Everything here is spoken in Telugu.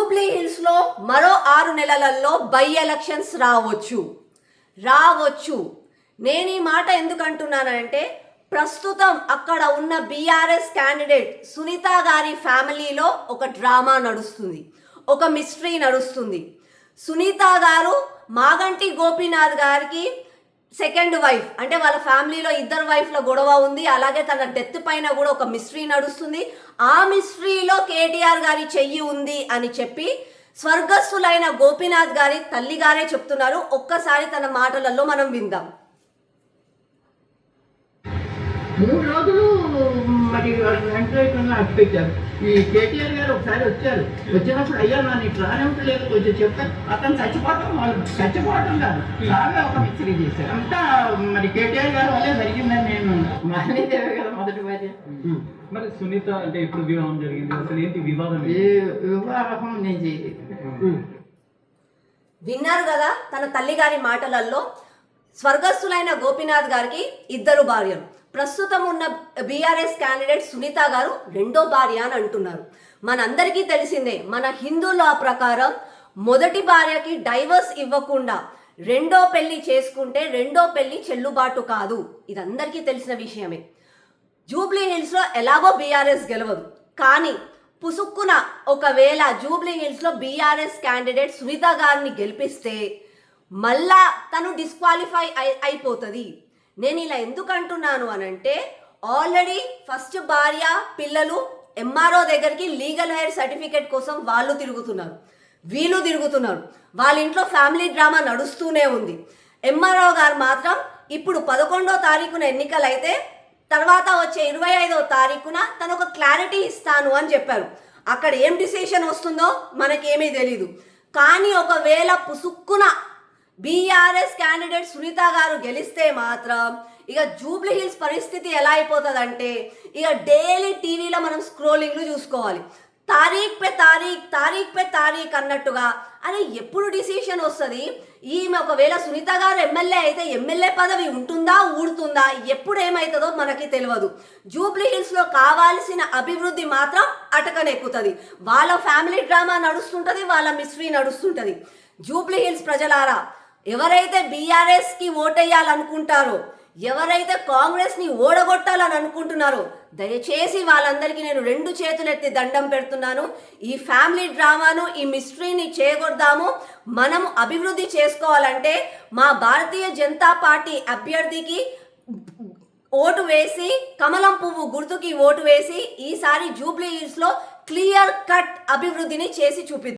జూబ్లీ హిల్స్ లో మరో 6 నెలలలో బై ఎలక్షన్స్ రావచ్చు. నేను ఈ మాట ఎందుకు అంటున్నానంటే ప్రస్తుతం అక్కడ ఉన్న బీఆర్ఎస్ క్యాండిడేట్ సునీత గారి ఫ్యామిలీలో ఒక డ్రామా నడుస్తుంది, ఒక మిస్టరీ నడుస్తుంది. సునీత గారు మాగంటి గోపీనాథ్ గారికి సెకండ్ వైఫ్, అంటే వాళ్ళ ఫ్యామిలీలో ఇద్దరు వైఫ్ల గొడవ ఉంది. అలాగే తన డెత్ పైన కూడా ఒక మిస్టరీ నడుస్తుంది. ఆ మిస్టరీలో కేటీఆర్ గారి చెయ్యి ఉంది అని చెప్పి స్వర్గస్థులైన గోపీనాథ్ గారి తల్లిగారే చెప్తున్నారు. ఒక్కసారి తన మాటలలో మనం విందాం. 3 రోజులు మరి వెంకటేశ్వరంలో అట్టిపెట్టారు. ఈ కేటీఆర్ గారు ఒకసారి వచ్చారు. వచ్చినప్పుడు అయ్యా నన్ను ఇట్లా రానివ్వట్లేదు, కొంచెం చెప్తాను. అతను చచ్చిపోవటం కాదు, బాగా ఒక మిస్టరీ చేశారు. అంతా మరి కేటీఆర్ గారు వల్లే జరిగిందని నేను మానేదేవే కదా మొదటి భార్య. మరి సునీత అంటే ఇప్పుడు వివాహం జరిగింది, అసలు ఏంటి వివాదం? వివాహం నేను చేయలేదు. విన్నారు కదా తన తల్లిగారి మాటలలో. స్వర్గస్థులైన గోపీనాథ్ గారికి 2 భార్యలు. ప్రస్తుతం ఉన్న బీఆర్ఎస్ క్యాండిడేట్ సునీత గారు 2వ భార్య అని అంటున్నారు. మనందరికీ తెలిసిందే, మన హిందూ లా ప్రకారం మొదటి భార్యకి డైవర్స్ ఇవ్వకుండా 2వ పెళ్లి చేసుకుంటే 2వ పెళ్లి చెల్లుబాటు కాదు. ఇది అందరికీ తెలిసిన విషయమే. జూబ్లీ హిల్స్లో ఎలాగో బీఆర్ఎస్ గెలవదు, కానీ పుసుక్కున ఒకవేళ జూబ్లీ హిల్స్లో బీఆర్ఎస్ క్యాండిడేట్ సునీత గారిని గెలిపిస్తే మళ్ళా తను డిస్క్వాలిఫై అయిపోతుంది. నేను ఇలా ఎందుకు అంటున్నాను అనంటే ఆల్రెడీ ఫస్ట్ భార్య పిల్లలు ఎంఆర్ఓ దగ్గరికి లీగల్ హెయిర్ సర్టిఫికేట్ కోసం వాళ్ళు తిరుగుతున్నారు, వీళ్ళు తిరుగుతున్నారు. వాళ్ళ ఇంట్లో ఫ్యామిలీ డ్రామా నడుస్తూనే ఉంది. ఎంఆర్ఓ గారు మాత్రం ఇప్పుడు 11వ తారీఖున ఎన్నికలైతే తర్వాత వచ్చే 25వ తారీఖున తను ఒక క్లారిటీ ఇస్తాను అని చెప్పారు. అక్కడ ఏం డిసిషన్ వస్తుందో మనకేమీ తెలీదు. కానీ ఒకవేళ పుసుక్కున బీఆర్ఎస్ క్యాండిడేట్ సునీత గారు గెలిస్తే మాత్రం ఇక జూబ్లీ హిల్స్ పరిస్థితి ఎలా అయిపోతుందంటే ఇక డైలీ టీవీలో మనం స్క్రోలింగ్లు చూసుకోవాలి. తారీఖ్ పే తారీఖ్ అన్నట్టుగా. అని ఎప్పుడు డిసిషన్ వస్తుంది? ఈమె ఒకవేళ సునీత గారు ఎమ్మెల్యే అయితే ఎమ్మెల్యే పదవి ఉంటుందా, ఊడుతుందా, ఎప్పుడు ఏమవుతుందో మనకి తెలియదు. జూబ్లీ హిల్స్లో కావాల్సిన అభివృద్ధి మాత్రం అటకనెక్కుతుంది. వాళ్ళ ఫ్యామిలీ డ్రామా నడుస్తుంటుంది, వాళ్ళ మిస్టరీ నడుస్తుంటుంది. జూబ్లీ హిల్స్ ప్రజలారా, ఎవరైతే బీఆర్ఎస్కి ఓటేయాలనుకుంటారో, ఎవరైతే కాంగ్రెస్ని ఓడగొట్టాలని అనుకుంటున్నారో, దయచేసి వాళ్ళందరికీ నేను 2 చేతులెత్తి దండం పెడుతున్నాను. ఈ ఫ్యామిలీ డ్రామాను, ఈ మిస్టరీని చేయగొడదాము. మనము అభివృద్ధి చేసుకోవాలంటే మా భారతీయ జనతా పార్టీ అభ్యర్థికి ఓటు వేసి, కమలం పువ్వు గుర్తుకి ఓటు వేసి ఈసారి జూబ్లీ హిల్స్లో క్లియర్ కట్ అభివృద్ధిని చేసి చూపిద్దాం.